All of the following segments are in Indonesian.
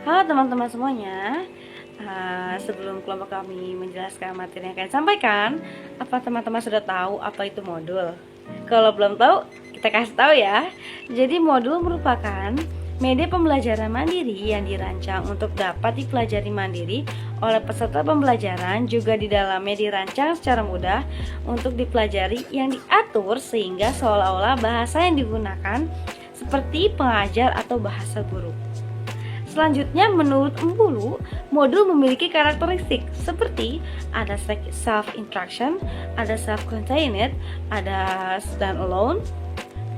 Halo teman-teman semuanya. Sebelum kelompok kami menjelaskan materi yang akan sampaikan, apa teman-teman sudah tahu apa itu modul? Kalau belum tahu, kita kasih tahu ya. Jadi modul merupakan media pembelajaran mandiri yang dirancang untuk dapat dipelajari mandiri oleh peserta pembelajaran, juga di dalamnya dirancang secara mudah untuk dipelajari, yang diatur sehingga seolah-olah bahasa yang digunakan seperti pengajar atau bahasa guru. Selanjutnya, menurut Embulu, modul memiliki karakteristik seperti ada self-instruction, ada self-contained, ada stand-alone,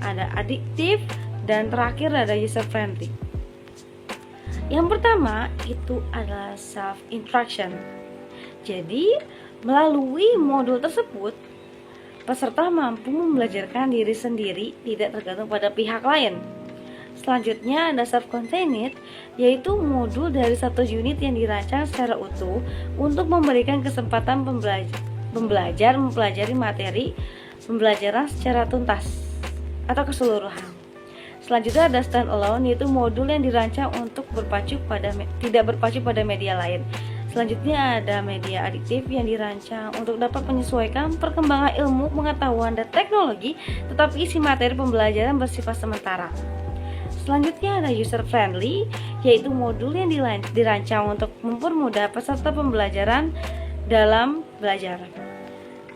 ada addictive, dan terakhir ada user-friendly. Yang pertama itu adalah self-instruction. Jadi, melalui modul tersebut, peserta mampu membelajarkan diri sendiri, tidak tergantung pada pihak lain. Selanjutnya ada self-contained, yaitu modul dari satu unit yang dirancang secara utuh untuk memberikan kesempatan pembelajar mempelajari materi pembelajaran secara tuntas atau keseluruhan. Selanjutnya ada stand-alone, yaitu modul yang dirancang untuk tidak berpacu pada media lain. Selanjutnya ada media adiktif yang dirancang untuk dapat menyesuaikan perkembangan ilmu, pengetahuan, dan teknologi, tetapi isi materi pembelajaran bersifat sementara. Selanjutnya ada user friendly, yaitu modul yang dirancang untuk mempermudah peserta pembelajaran dalam belajar.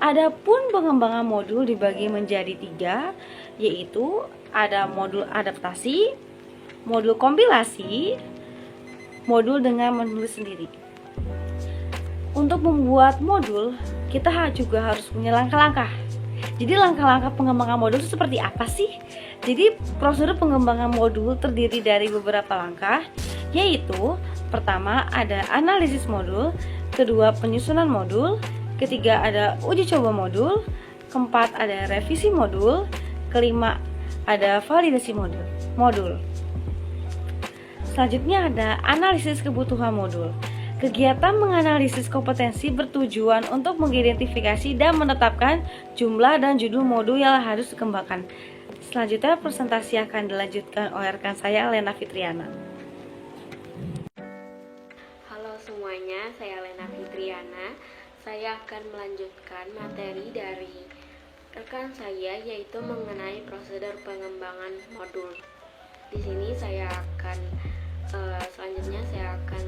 Adapun pengembangan modul dibagi menjadi 3, yaitu ada modul adaptasi, modul kompilasi, modul dengan menulis sendiri. Untuk membuat modul, kita juga harus punya langkah-langkah. Jadi langkah-langkah pengembangan modul itu seperti apa sih? Jadi prosedur pengembangan modul terdiri dari beberapa langkah, yaitu pertama ada analisis modul, kedua penyusunan modul, ketiga ada uji coba modul, keempat ada revisi modul, kelima ada validasi modul. Selanjutnya ada analisis kebutuhan modul. Kegiatan menganalisis kompetensi bertujuan untuk mengidentifikasi dan menetapkan jumlah dan judul modul yang harus dikembangkan. Selanjutnya presentasi akan dilanjutkan oleh rekan saya, Lena Fitriana. Halo semuanya, saya Lena Fitriana. Saya akan melanjutkan materi dari rekan saya, yaitu mengenai prosedur pengembangan modul. Di sini selanjutnya saya akan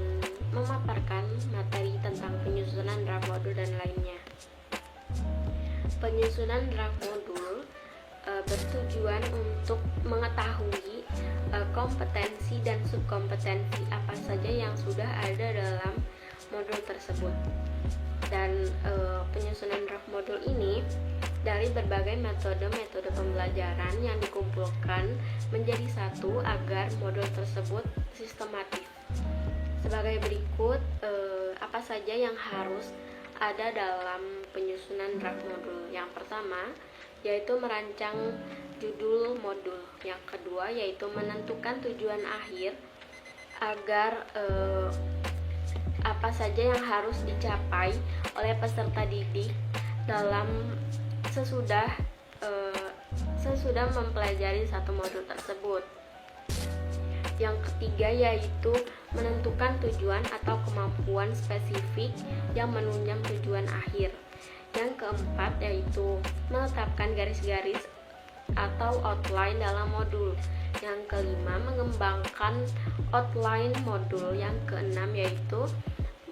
memaparkan materi tentang penyusunan draft modul dan lainnya. Penyusunan draft modul bertujuan untuk mengetahui kompetensi dan subkompetensi apa saja yang sudah ada dalam modul tersebut. Dan penyusunan draft modul ini dari berbagai metode pembelajaran yang dikumpulkan menjadi satu agar modul tersebut sistematis. Sebagai berikut, apa saja yang harus ada dalam penyusunan draft modul. Yang pertama, yaitu merancang judul modul. Yang kedua, yaitu menentukan tujuan akhir agar apa saja yang harus dicapai oleh peserta didik dalam sesudah mempelajari satu modul tersebut. Yang ketiga, yaitu menentukan tujuan atau kemampuan spesifik yang menunjang tujuan akhir. Yang keempat, yaitu menetapkan garis-garis atau outline dalam modul. Yang kelima, mengembangkan outline modul. Yang keenam, yaitu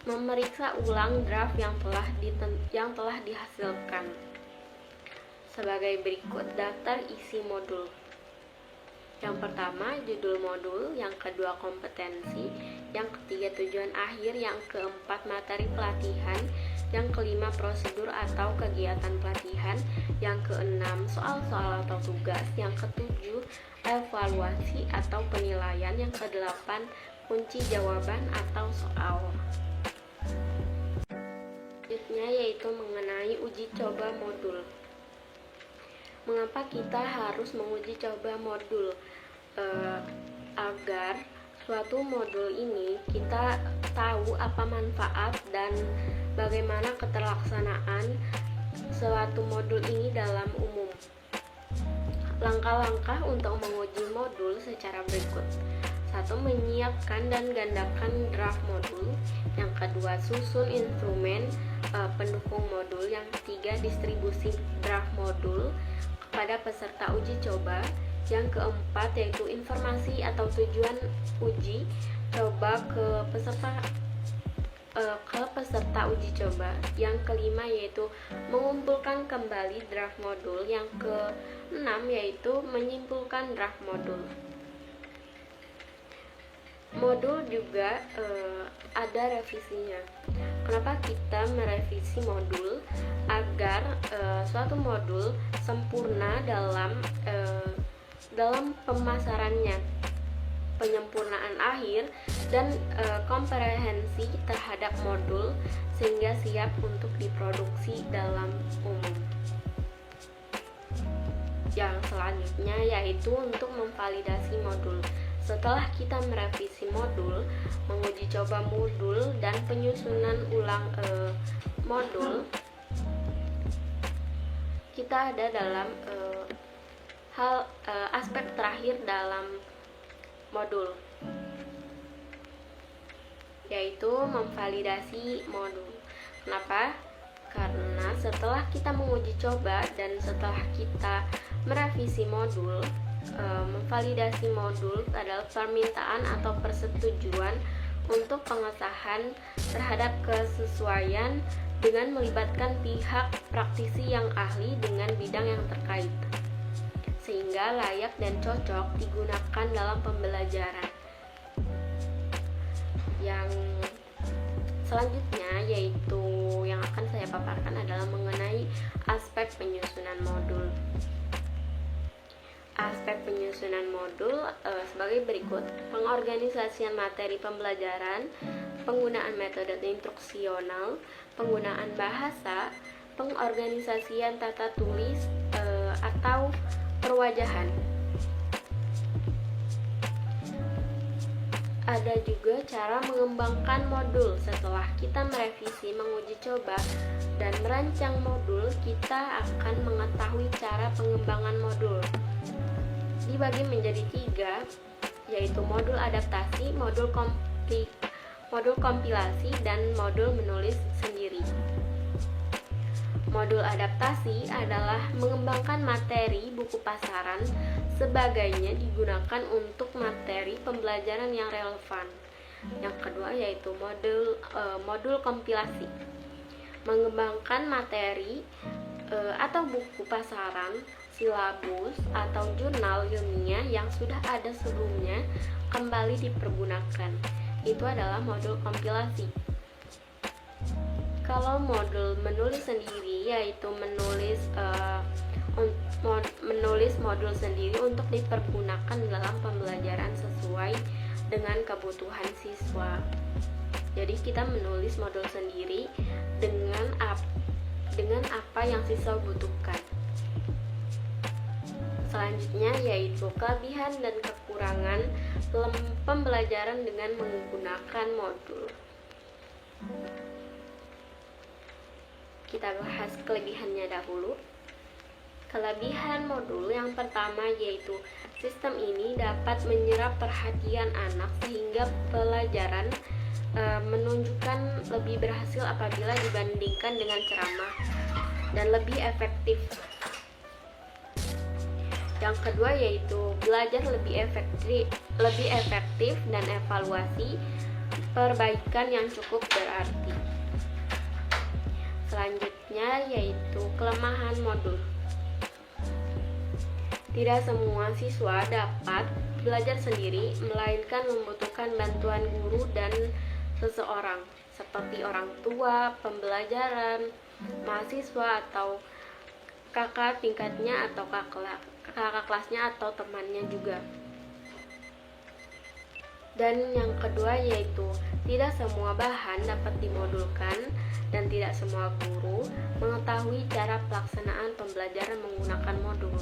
memeriksa ulang draft yang telah dihasilkan. Sebagai berikut daftar isi modul. Yang pertama, judul modul. Yang kedua, kompetensi. Yang ketiga, tujuan akhir. Yang keempat, materi pelatihan. Yang kelima, prosedur atau kegiatan pelatihan. Yang keenam, soal-soal atau tugas. Yang ketujuh, evaluasi atau penilaian. Yang kedelapan, kunci jawaban atau soal. Selanjutnya yaitu mengenai uji coba modul. Mengapa kita harus menguji coba modul? Agar suatu modul ini kita tahu apa manfaat dan bagaimana keterlaksanaan suatu modul ini dalam umum. Langkah-langkah untuk menguji modul secara berikut. Satu, menyiapkan dan gandakan draft modul. Yang kedua, susun instrumen pendukung modul. Yang ketiga, distribusi draft modul kepada peserta uji coba. Yang keempat yaitu informasi atau tujuan uji coba ke peserta uji coba. Yang kelima yaitu mengumpulkan kembali draft modul. Yang keenam yaitu menyimpulkan draft modul. Modul juga ada revisinya. Kenapa kita merevisi modul? Agar suatu modul sempurna dalam pemasarannya, penyempurnaan akhir, dan komprehensi terhadap modul sehingga siap untuk diproduksi dalam umum. Yang selanjutnya yaitu untuk memvalidasi modul. Setelah kita merevisi modul, menguji coba modul, dan penyusunan ulang modul, kita ada dalam aspek terakhir dalam modul, yaitu memvalidasi modul. Kenapa? Karena setelah kita menguji coba dan setelah kita merevisi modul, memvalidasi modul adalah permintaan atau persetujuan untuk pengesahan terhadap kesesuaian dengan melibatkan pihak praktisi yang ahli dengan bidang yang terkait, sehingga layak dan cocok digunakan dalam pembelajaran. Yang selanjutnya yaitu yang akan saya paparkan adalah mengenai aspek penyusunan modul. Aspek penyusunan modul sebagai berikut: pengorganisasian materi pembelajaran, penggunaan metode instruksional, penggunaan bahasa, pengorganisasian tata tulis atau perwajahan. Ada juga cara mengembangkan modul. Setelah kita merevisi, menguji coba, dan merancang modul, kita akan mengetahui cara pengembangan modul. Dibagi menjadi 3, yaitu modul adaptasi, modul kompilasi, dan modul menulis sendiri. Modul adaptasi adalah mengembangkan materi buku pasaran sebagainya digunakan untuk materi pembelajaran yang relevan. Yang kedua yaitu modul kompilasi, mengembangkan materi atau buku pasaran, silabus, atau jurnal ilmiah yang sudah ada sebelumnya kembali dipergunakan. Itu adalah modul kompilasi. Kalau modul menulis sendiri yaitu menulis modul sendiri untuk dipergunakan dalam pembelajaran sesuai dengan kebutuhan siswa. Jadi kita menulis modul sendiri dengan apa yang siswa butuhkan. Selanjutnya yaitu kelebihan dan kekurangan pembelajaran dengan menggunakan modul. Kita bahas kelebihannya dahulu. Kelebihan modul yang pertama yaitu sistem ini dapat menyerap perhatian anak sehingga pelajaran menunjukkan lebih berhasil apabila dibandingkan dengan ceramah dan lebih efektif. Yang kedua yaitu belajar lebih efektif dan evaluasi perbaikan yang cukup berarti. Selanjutnya yaitu kelemahan modul. Tidak semua siswa dapat belajar sendiri, melainkan membutuhkan bantuan guru dan seseorang, seperti orang tua, pembelajaran, mahasiswa, atau kakak tingkatnya, atau kakak kelasnya, atau temannya juga. Dan yang kedua yaitu tidak semua bahan dapat dimodulkan dan tidak semua guru mengetahui cara pelaksanaan pembelajaran menggunakan modul.